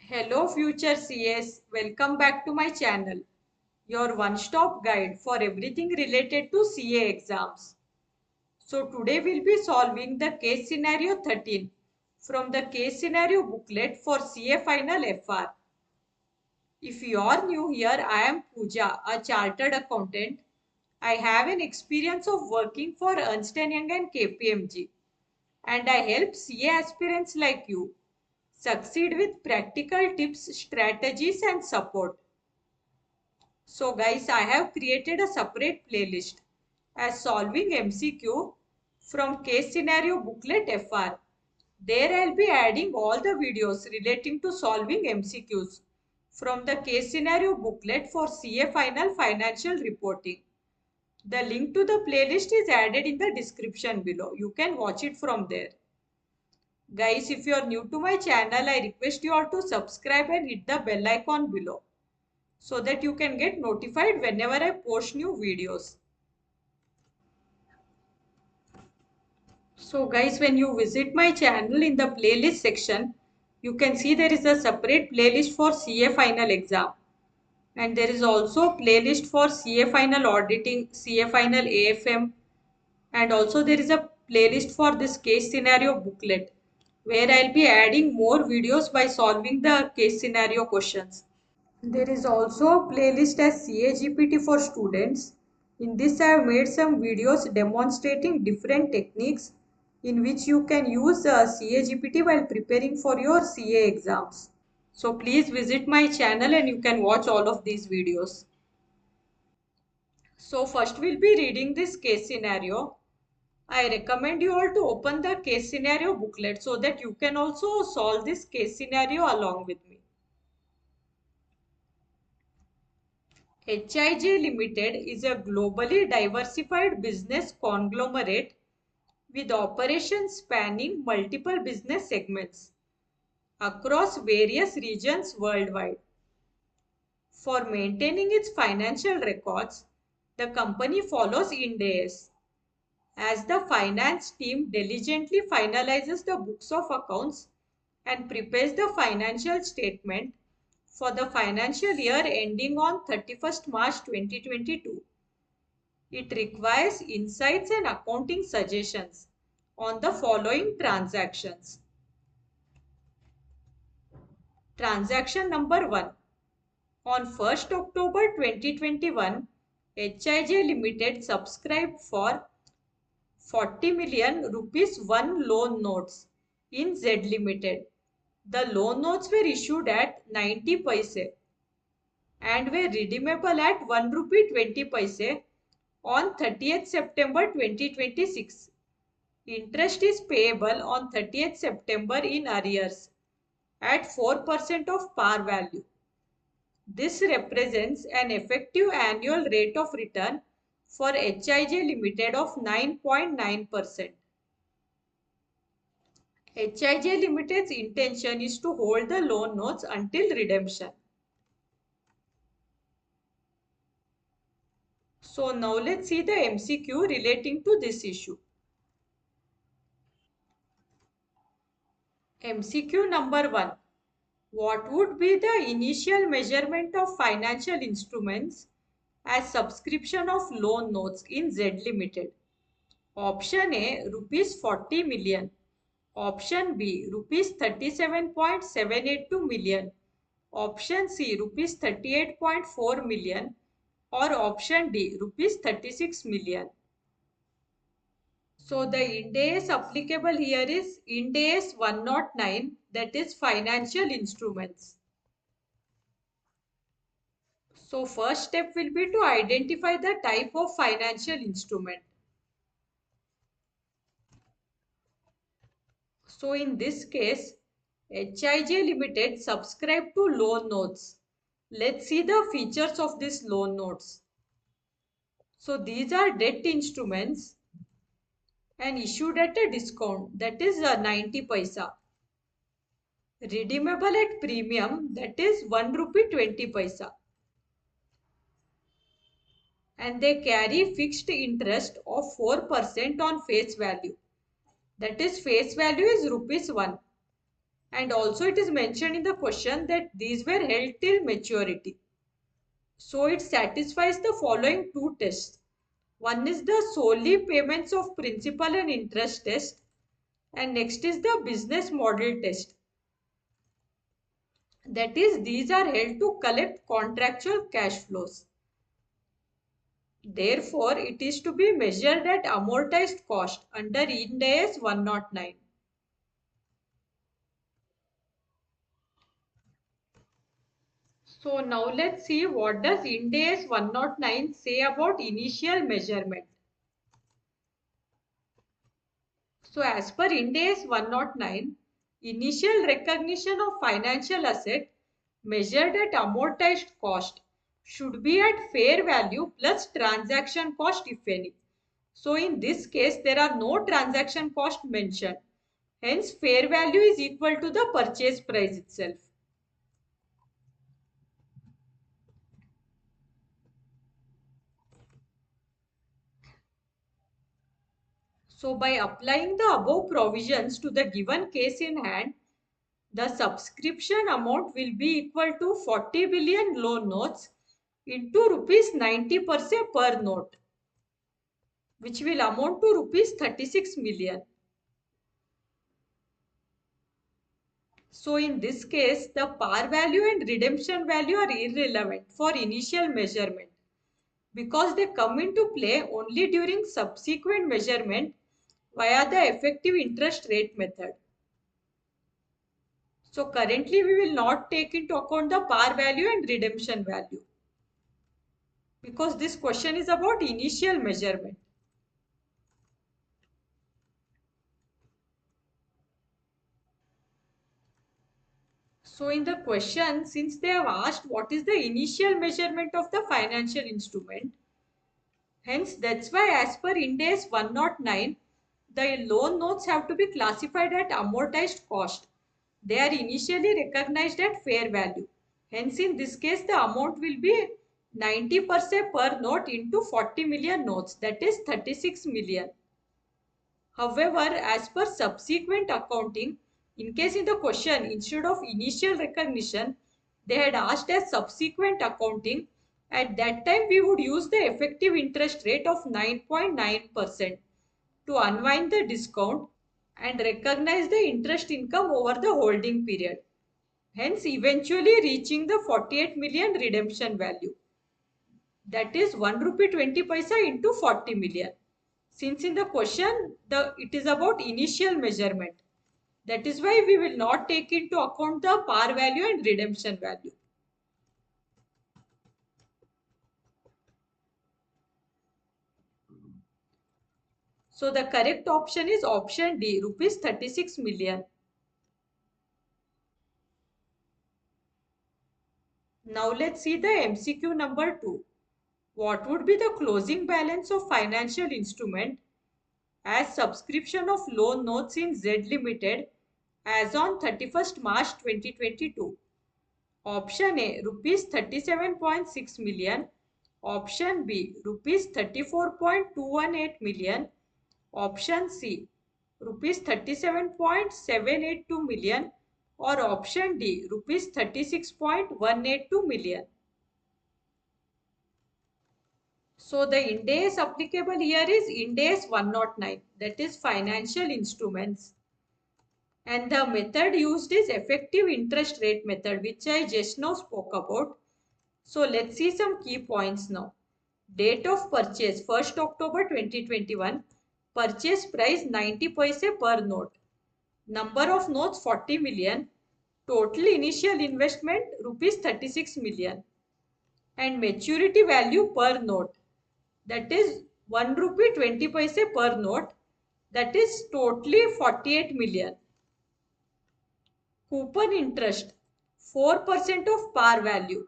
Hello future CS, welcome back to my channel, your one-stop guide for everything related to CA exams. So today we'll be solving the case scenario 13 from the case scenario booklet for CA Final FR. If you are new here, I am Pooja, a chartered accountant. I have an experience of working for Ernst & Young and KPMG, and I help CA aspirants like you succeed with practical tips, strategies and support. So guys, I have created a separate playlist as solving MCQ from case scenario booklet FR. There I'll be adding all the videos relating to solving MCQs from the case scenario booklet for CA Final Financial Reporting. The link to the playlist is added in the description below. You can watch it from there. Guys, if you are new to my channel, I request you all to subscribe and hit the bell icon below so that you can get notified whenever I post new videos. So guys, when you visit my channel in the playlist section, you can see there is a separate playlist for CA final exam. And there is also a playlist for CA final auditing, CA final AFM, and also there is a playlist for this case scenario booklet where I'll be adding more videos by solving the case scenario questions. There is also a playlist as CAGPT for students. In this I have made some videos demonstrating different techniques in which you can use CAGPT while preparing for your CA exams. So please visit my channel and you can watch all of these videos. So first we'll be reading this case scenario. I recommend you all to open the case scenario booklet so that you can also solve this case scenario along with me. HIJ Limited is a globally diversified business conglomerate with operations spanning multiple business segments across various regions worldwide. For maintaining its financial records, the company follows Ind AS. As the finance team diligently finalizes the books of accounts and prepares the financial statement for the financial year ending on 31st March 2022. It requires insights and accounting suggestions on the following transactions. Transaction number 1. On 1st October 2021, HIJ Limited subscribed for 40 million rupees 1 loan notes in Z Limited. The loan notes were issued at 90 paise and were redeemable at 1 rupee 20 paise on 30th September 2026. Interest is payable on 30th September in arrears at 4% of par value. This represents an effective annual rate of return for HIJ Limited of 9.9%. HIJ Limited's intention is to hold the loan notes until redemption. So now let's see the MCQ relating to this issue. MCQ number 1. What would be the initial measurement of financial instruments as subscription of loan notes in Z Limited? Option A, rupees 40 million. Option B, rupees 37.782 million. Option C, rupees 38.4 million. Or option D, rupees 36 million. So the Ind AS applicable here is Ind AS 109, that is financial instruments. So first step will be to identify the type of financial instrument. So in this case, HIJ Limited subscribed to loan notes. Let's see the features of these loan notes. So these are debt instruments and issued at a discount, that is 90 paisa. Redeemable at premium, that is 1 rupee 20 paisa. And they carry fixed interest of 4% on face value. That is face value is rupees 1. And also it is mentioned in the question that these were held till maturity. So it satisfies the following two tests. One is the solely payments of principal and interest test, and next is the business model test. That is, these are held to collect contractual cash flows. Therefore, it is to be measured at amortized cost under Ind AS 109. So now let's see what does Ind AS 109 say about initial measurement. So as per Ind AS 109, initial recognition of financial asset measured at amortized cost should be at fair value plus transaction cost if any. So in this case, there are no transaction cost mentioned. Hence, fair value is equal to the purchase price itself. So by applying the above provisions to the given case in hand, the subscription amount will be equal to 40 billion loan notes into rupees 90 per se per note, which will amount to rupees 36 million. So in this case, the par value and redemption value are irrelevant for initial measurement because they come into play only during subsequent measurement via the effective interest rate method. So currently we will not take into account the par value and redemption value because this question is about initial measurement. So in the question, since they have asked what is the initial measurement of the financial instrument, hence that's why as per Ind AS 109, the loan notes have to be classified at amortized cost. They are initially recognized at fair value. Hence in this case, the amount will be 90% per note into 40 million notes, that is 36 million. However, as per subsequent accounting, in case in the question, instead of initial recognition, they had asked as subsequent accounting, at that time we would use the effective interest rate of 9.9% to unwind the discount and recognize the interest income over the holding period. Hence, eventually reaching the 48 million redemption value. That is 1 rupee 20 paisa into 40 million. Since in the question, it is about initial measurement. That is why we will not take into account the par value and redemption value. So the correct option is option D, rupees 36 million. Now let's see the MCQ number 2. What would be the closing balance of financial instrument as subscription of loan notes in Z Limited as on 31st March 2022? Option A, rupees 37.6 million. Option B, rupees 34.218 million. Option C, rupees 37.782 million. Or option D, rupees 36.182 million. So the Ind AS applicable here is Ind AS 109, that is financial instruments. And the method used is effective interest rate method, which I just now spoke about. So let's see some key points now. Date of purchase 1st October 2021. Purchase price 90 paise per note. Number of notes 40 million. Total initial investment rupees 36 million. And maturity value per note, that is 1 rupee 20 paise per note, that is totally 48 million. Coupon interest 4% of par value,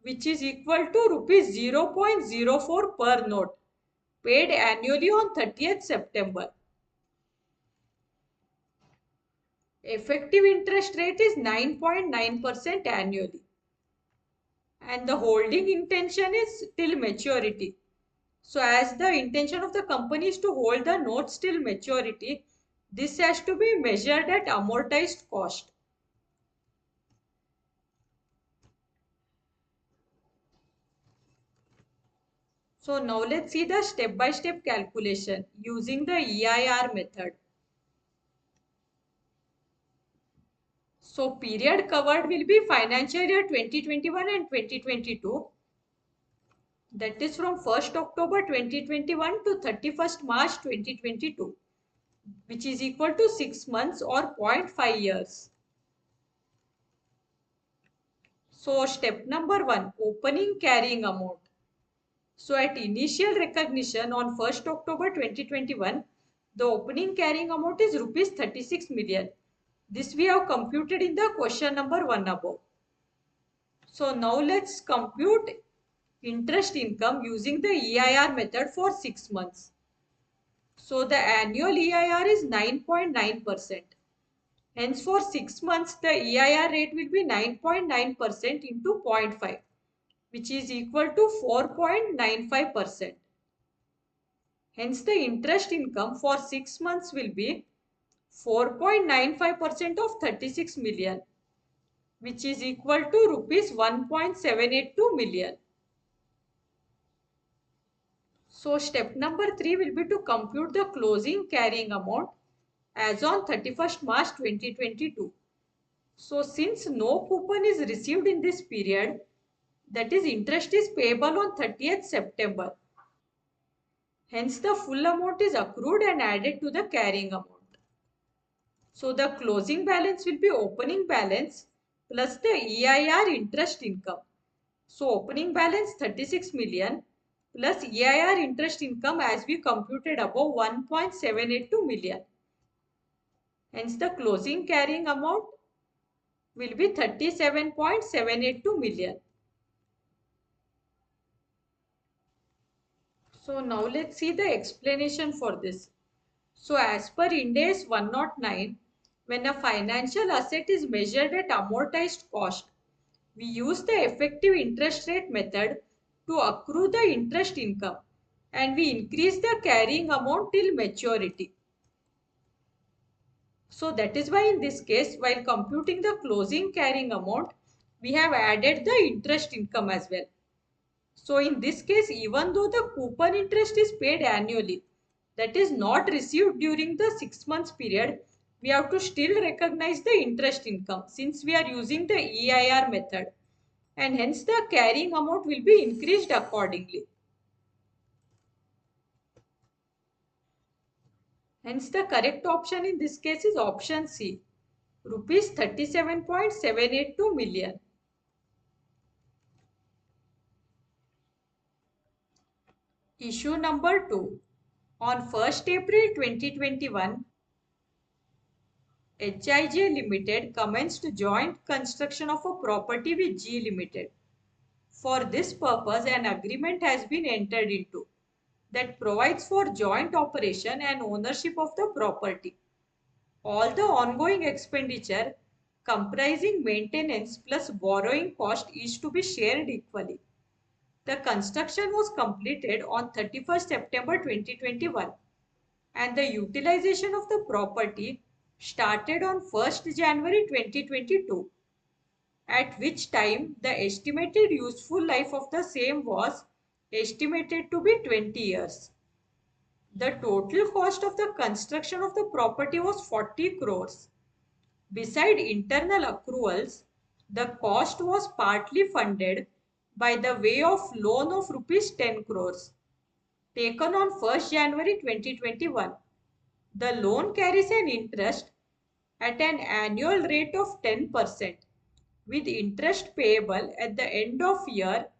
which is equal to rupees 0.04 per note, paid annually on 30th September. Effective interest rate is 9.9% annually. And the holding intention is till maturity. So as the intention of the company is to hold the notes till maturity, this has to be measured at amortized cost. So now let's see the step-by-step calculation using the EIR method. So period covered will be financial year 2021 and 2022. That is from 1st October 2021 to 31st March 2022, which is equal to 6 months or 0.5 years. So step number 1, opening carrying amount. So at initial recognition on 1st October 2021, the opening carrying amount is rupees 36 million. This we have computed in the question number 1 above. So now let's compute interest income using the EIR method for 6 months. So the annual EIR is 9.9%. Hence for 6 months the EIR rate will be 9.9% into 0.5, which is equal to 4.95%. Hence the interest income for 6 months will be 4.95% of 36 million, which is equal to rupees 1.782 million. So step number 3 will be to compute the closing carrying amount as on 31st March 2022. So since no coupon is received in this period, that is interest is payable on 30th September. Hence the full amount is accrued and added to the carrying amount. So the closing balance will be opening balance plus the EIR interest income. So opening balance 36 million plus EIR interest income as we computed above 1.782 million. Hence the closing carrying amount will be 37.782 million. So now let's see the explanation for this. So as per Ind AS 109, when a financial asset is measured at amortized cost, we use the effective interest rate method to accrue the interest income and we increase the carrying amount till maturity. So that is why in this case, while computing the closing carrying amount, we have added the interest income as well. So in this case, even though the coupon interest is paid annually, that is not received during the 6 months period, we have to still recognize the interest income since we are using the EIR method, and hence the carrying amount will be increased accordingly. Hence the correct option in this case is option C, rupees 37.782 million. Issue number 2. On 1st April 2021, HIJ Limited commenced joint construction of a property with G Limited. For this purpose, an agreement has been entered into that provides for joint operation and ownership of the property. All the ongoing expenditure comprising maintenance plus borrowing cost is to be shared equally. The construction was completed on 31st September 2021 and the utilization of the property started on 1st January 2022, at which time the estimated useful life of the same was estimated to be 20 years. The total cost of the construction of the property was 40 crores. Beside internal accruals, the cost was partly funded by the way of loan of rupees 10 crores taken on 1st January 2021. The loan carries an interest at an annual rate of 10% with interest payable at the end of year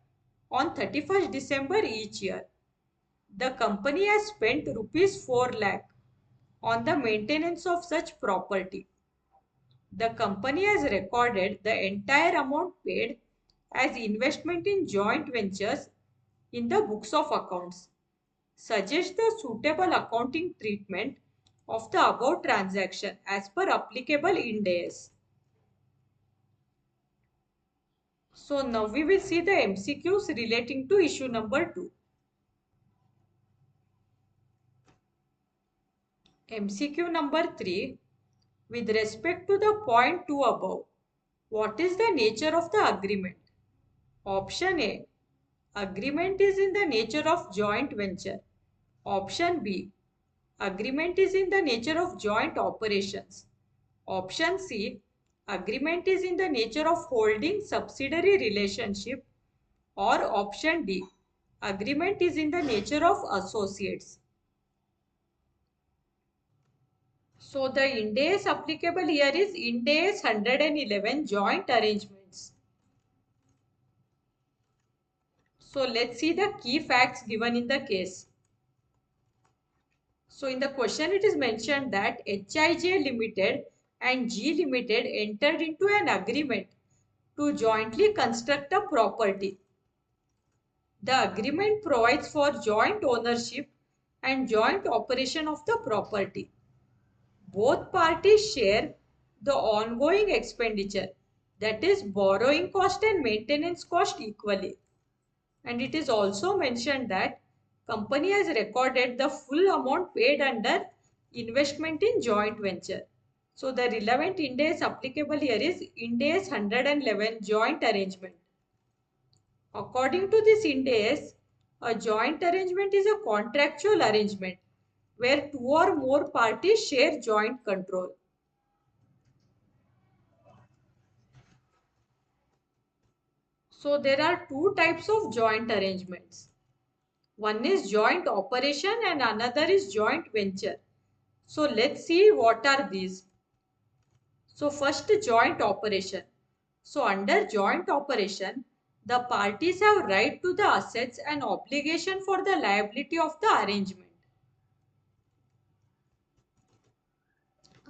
on 31st December each year. The company has spent rupees 4 lakh on the maintenance of such property. The company has recorded the entire amount paid as investment in joint ventures in the books of accounts. Suggest the suitable accounting treatment of the above transaction as per applicable Ind AS. So now we will see the MCQs relating to issue number 2. MCQ number 3. With respect to the point 2 above, what is the nature of the agreement? Option A. Agreement is in the nature of joint venture. Option B. Agreement is in the nature of joint operations. Option C. Agreement is in the nature of holding subsidiary relationship. Or option D. Agreement is in the nature of associates. So the Ind AS applicable here is Ind AS 111 joint arrangements. So let's see the key facts given in the case. So in the question it is mentioned that HIJ Limited and G Limited entered into an agreement to jointly construct a property. The agreement provides for joint ownership and joint operation of the property. Both parties share the ongoing expenditure, that is borrowing cost and maintenance cost equally. And it is also mentioned that company has recorded the full amount paid under investment in joint venture. So the relevant Ind AS applicable here is Ind AS 111 joint arrangement. According to this Ind AS, a joint arrangement is a contractual arrangement where two or more parties share joint control. So there are two types of joint arrangements. One is joint operation and another is joint venture. So let's see what are these. So first, joint operation. So under joint operation, the parties have right to the assets and obligation for the liability of the arrangement.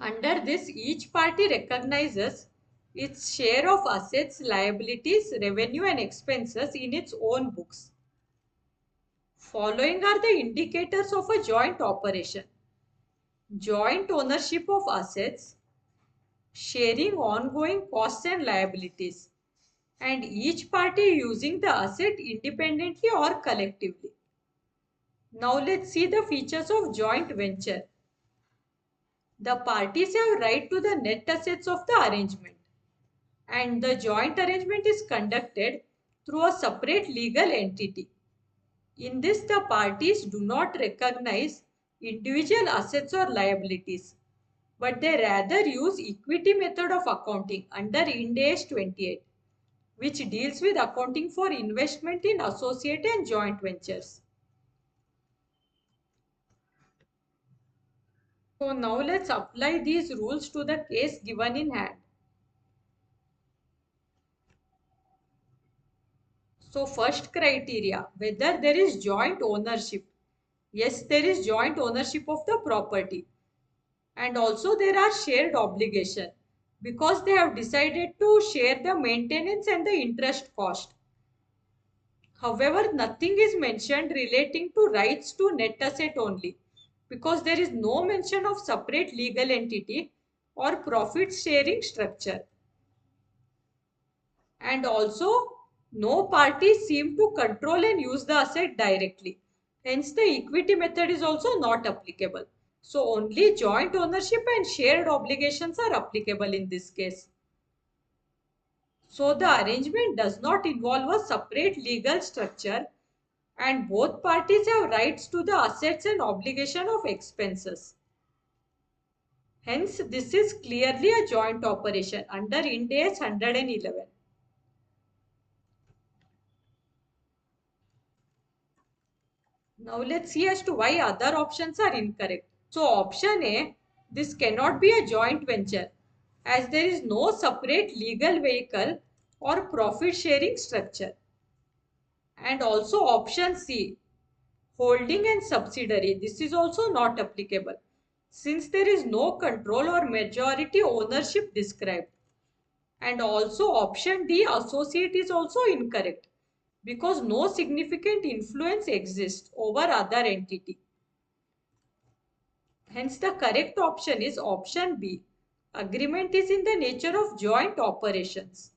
Under this, each party recognizes its share of assets, liabilities, revenue and expenses in its own books. Following are the indicators of a joint operation. Joint ownership of assets, sharing ongoing costs and liabilities, and each party using the asset independently or collectively. Now let's see the features of joint venture. The parties have right to the net assets of the arrangement, and the joint arrangement is conducted through a separate legal entity. In this, the parties do not recognize individual assets or liabilities, but they rather use equity method of accounting under Ind AS 28, which deals with accounting for investment in associate and joint ventures. So now let's apply these rules to the case given in hand. So first criteria, whether there is joint ownership. Yes, there is joint ownership of the property. And also there are shared obligation because they have decided to share the maintenance and the interest cost. However, nothing is mentioned relating to rights to net asset only because there is no mention of separate legal entity or profit sharing structure. And also, no parties seem to control and use the asset directly. Hence, the equity method is also not applicable. So, only joint ownership and shared obligations are applicable in this case. So, the arrangement does not involve a separate legal structure and both parties have rights to the assets and obligation of expenses. Hence, this is clearly a joint operation under Ind AS 111. Now let's see as to why other options are incorrect. So option A, this cannot be a joint venture as there is no separate legal vehicle or profit sharing structure. And also option C, holding and subsidiary, this is also not applicable since there is no control or majority ownership described. And also option D, associate, is also incorrect because no significant influence exists over other entity. Hence the correct option is option B. Agreement is in the nature of joint operations.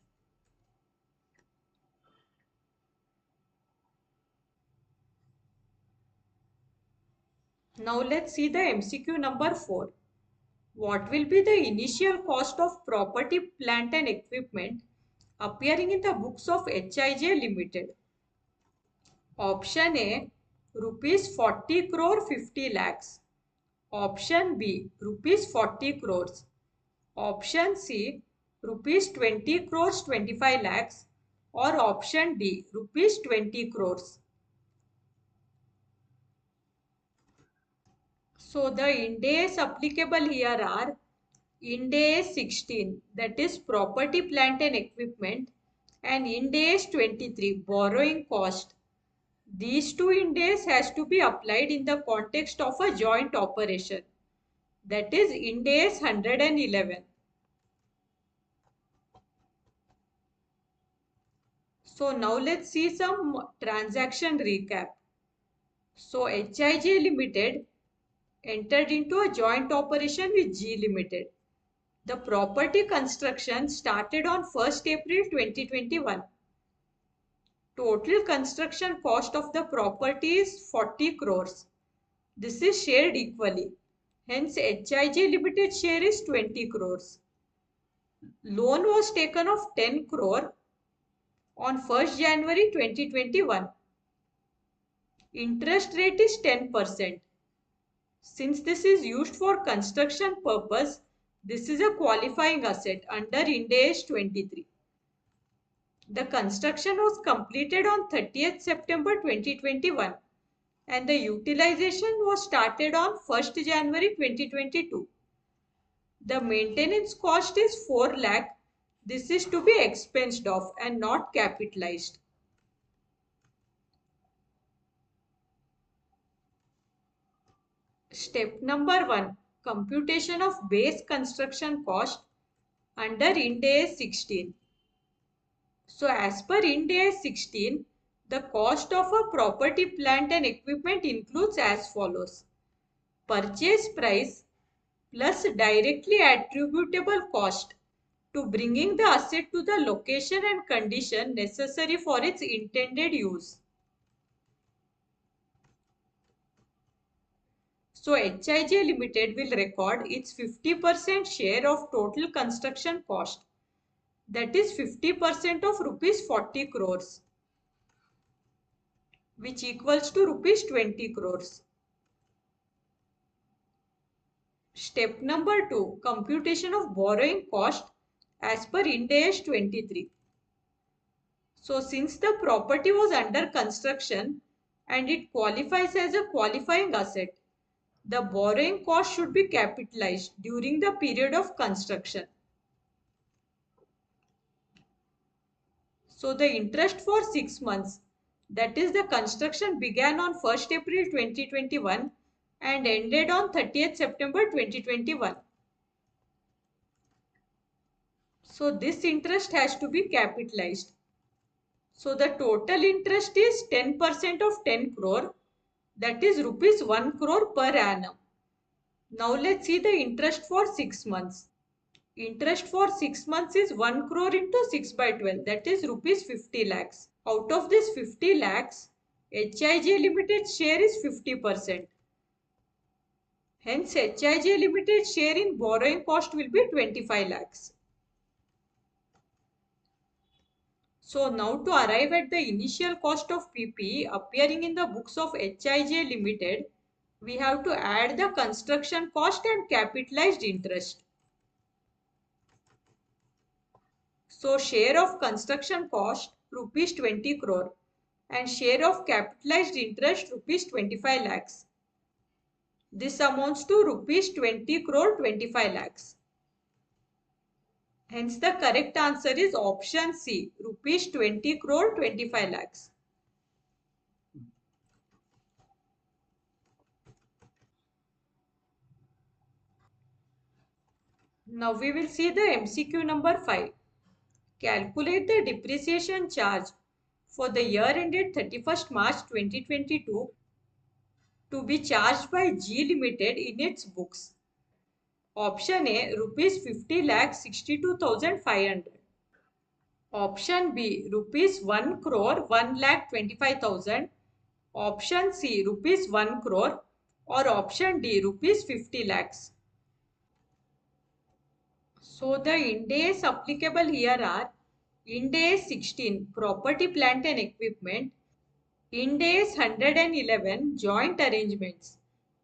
Now let's see the MCQ number 4. What will be the initial cost of property, plant and equipment appearing in the books of HIJ Limited? Option A, rupees 40 crore 50 lakhs. Option B, rupees 40 crores. Option C, rupees 20 crores 25 lakhs. Or option D, rupees 20 crores. So the Ind AS applicable here are Ind AS 16, that is property, plant and equipment, and Ind AS 23, borrowing cost. These two Ind AS has to be applied in the context of a joint operation, that is Ind AS 111. So now let's see some transaction recap. So HIJ Limited entered into a joint operation with G Limited. The property construction started on 1st April 2021. Total construction cost of the property is 40 crores. This is shared equally. Hence, HIJ Limited share is 20 crores. Loan was taken of 10 crore on 1st January 2021. Interest rate is 10%. Since this is used for construction purpose, this is a qualifying asset under Ind AS 23. The construction was completed on 30th September 2021 and the utilization was started on 1st January 2022. The maintenance cost is 4 lakh. This is to be expensed off and not capitalized. Step number 1. Computation of base construction cost under Ind AS 16. So as per Ind AS 16, the cost of a property, plant and equipment includes as follows. Purchase price plus directly attributable cost to bringing the asset to the location and condition necessary for its intended use. So HIJ Limited will record its 50% share of total construction cost, that is 50% of rupees 40 crores, which equals to rupees 20 crores. Step number 2. Computation of borrowing cost as per Ind AS 23. So since the property was under construction and it qualifies as a qualifying asset, the borrowing cost should be capitalized during the period of construction. So the interest for 6 months, that is the construction began on 1st April 2021 and ended on 30th September 2021. So this interest has to be capitalized. So the total interest is 10% of 10 crore, that is rupees 1 crore per annum. Now let's see the interest for 6 months. Interest for 6 months is 1 crore into 6 by 12, that is rupees 50 lakhs. Out of this 50 lakhs, HIJ Limited share is 50%. Hence, HIJ Limited share in borrowing cost will be 25 lakhs. So now to arrive at the initial cost of PP appearing in the books of HIJ Limited, we have to add the construction cost and capitalized interest. So share of construction cost rupees 20 crore and share of capitalized interest rupees 25 lakhs. This amounts to rupees 20 crore 25 lakhs. Hence the correct answer is option C, rupees 20 crore 25 lakhs. Now we will see the MCQ number 5. Calculate the depreciation charge for the year ended 31st March 2022 to be charged by G Limited in its books. Option A, rupees 50 lakh 62,500. Option B, rupees 1 crore 1 lakh 25,000. Option C, rupees 1 crore. Or option D, rupees 50 lakhs. So the Ind AS applicable here are Ind AS 16, property, plant and equipment. Ind AS 111 joint arrangements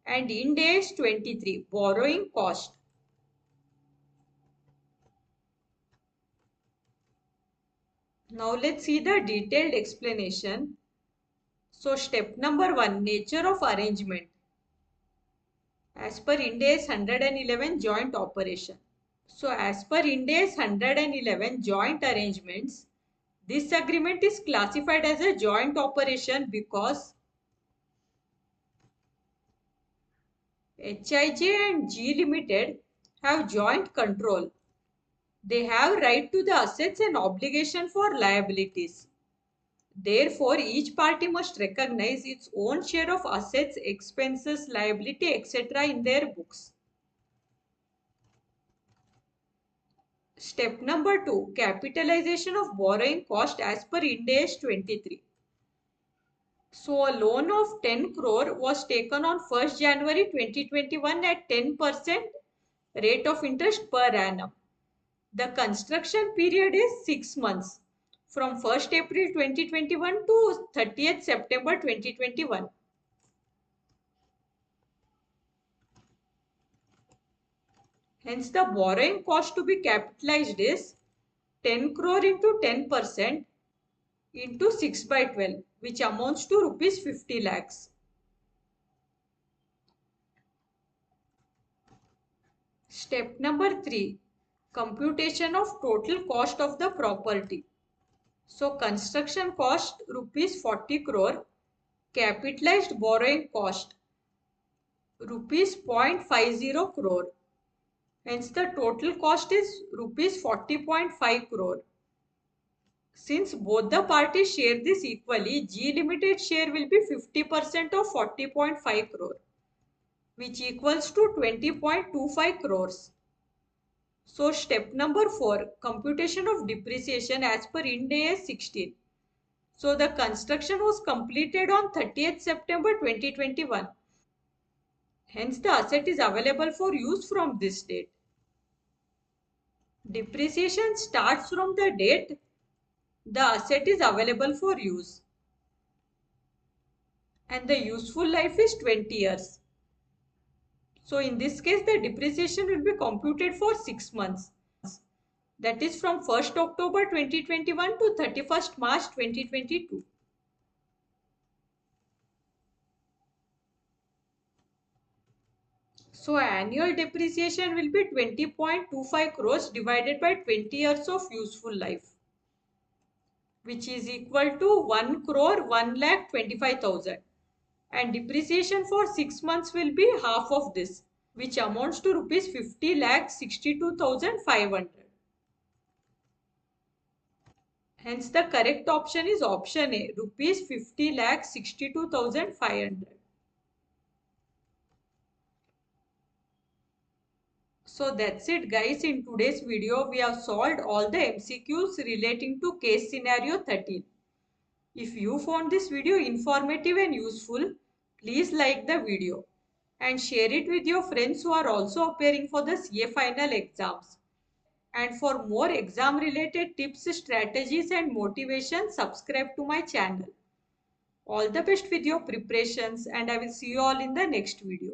and Ind AS 23 borrowing cost. Now let's see the detailed explanation. So step number 1, nature of arrangement. As per Ind AS 111 joint operation. So as per Ind AS 111 joint arrangements, this agreement is classified as a joint operation because HIJ and G Limited have joint control. They have right to the assets and obligation for liabilities. Therefore, each party must recognize its own share of assets, expenses, liability, etc. in their books. Step number 2, capitalization of borrowing cost as per Ind AS 23. So a loan of 10 crore was taken on 1st January 2021 at 10% rate of interest per annum. The construction period is 6 months from 1st April 2021 to 30th September 2021. Hence the borrowing cost to be capitalized is 10 crore into 10% into 6 by 12, which amounts to rupees 50 lakhs. Step number 3, computation of total cost of the property. So construction cost rupees 40 crore, capitalized borrowing cost rupees 0.50 crore. Hence the total cost is rupees 40.5 crore. Since both the parties share this equally, G Limited share will be 50% of 40.5 crore, which equals to 20.25 crores. So step number 4, computation of depreciation as per Ind AS 16. So the construction was completed on 30th September 2021. Hence the asset is available for use from this date. Depreciation starts from the date the asset is available for use. And the useful life is 20 years. So in this case, the depreciation will be computed for 6 months. That is from 1st October 2021 to 31st March 2022. So annual depreciation will be 20.25 crores divided by 20 years of useful life, which is equal to 1 crore 1,25,000. And depreciation for 6 months will be half of this, which amounts to rupees 50,62,500. Hence the correct option is option A, rupees 50,62,500. So that's it guys. In today's video, we have solved all the MCQs relating to case scenario 13. If you found this video informative and useful, please like the video and share it with your friends who are also appearing for the CA final exams. And for more exam related tips, strategies and motivation, subscribe to my channel. All the best with your preparations and I will see you all in the next video.